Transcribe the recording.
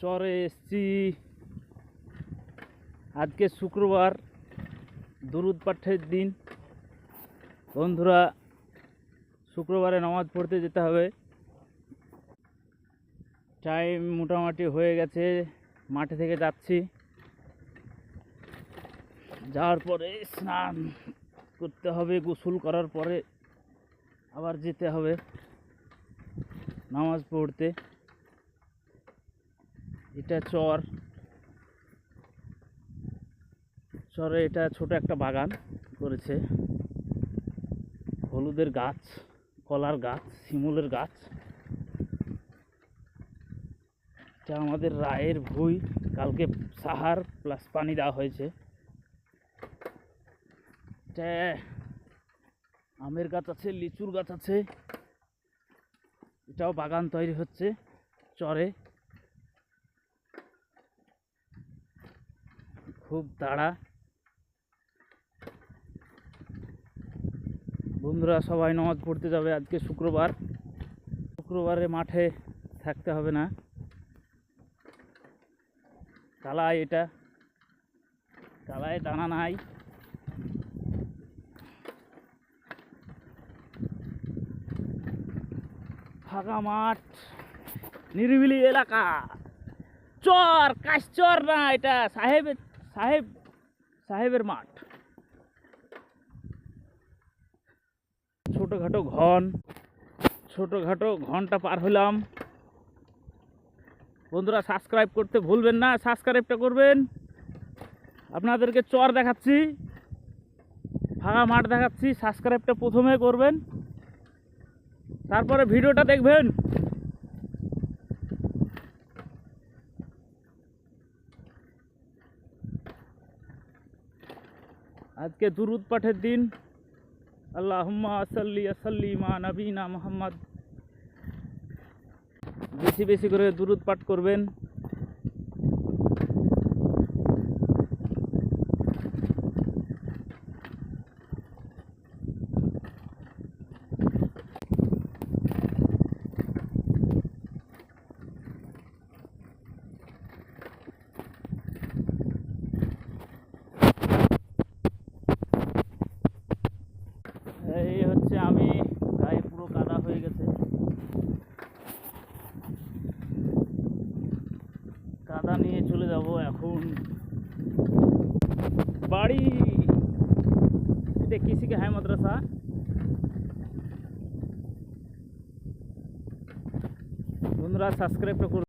চরে এসছি আজকে শুক্রবার, দুরুদ পাঠের দিন। বন্ধুরা, শুক্রবারে নামাজ পড়তে যেতে হবে। টাইম মোটামুটি হয়ে গেছে, মাঠে থেকে যাচ্ছি। যাওয়ার পরে স্নান করতে হবে, গোসল করার পরে আবার যেতে হবে নামাজ পড়তে। এটা চরে এটা ছোট একটা বাগান করেছে, হলুদের গাছ, কলার গাছ, শিমুলের গাছ। এটা আমাদের রায়ের ভুঁই, কালকে সাহার প্লাস পানি দেওয়া হয়েছে। এটা আমের গাছ আছে, লিচুর গাছ আছে। এটাও বাগান তৈরি হচ্ছে চরে। খুব তাড়া। বন্ধুরা সবাই নামাজ পড়তে যাবে, আজকে শুক্রবার। শুক্রবারে মাঠে থাকতে হবে না। কালায় এটা, কালায় দানা নাই। ফাঁকা মাঠ, নিরিবিলি এলাকা। চর, কাশচর না, এটা সাহেবের মাঠ। ছোটোখাটো ঘন্টা পার হলাম। বন্ধুরা সাবস্ক্রাইব করতে ভুলবেন না, সাবস্ক্রাইবটা করবেন। আপনাদেরকে চর দেখাচ্ছি, ফাঁকা মাঠ দেখাচ্ছি, সাবস্ক্রাইবটা প্রথমে করবেন, তারপরে ভিডিওটা দেখবেন। আজকে দুরুদ পাঠের দিন। আল্লাহুম্মা সাল্লি সাল্লিম আলা নবিনা মুহাম্মদ। বেশি বেশি করে দুরুদ পাঠ করবেন। এই হচ্ছে আমি, গায়ে পুরো কাদা হয়ে গেছে। কাদা নিয়ে চলে যাব এখন বাড়ি। এটা কিসিকে হাই মাদ্রাসা। বন্ধুরা সাবস্ক্রাইবটা করুন।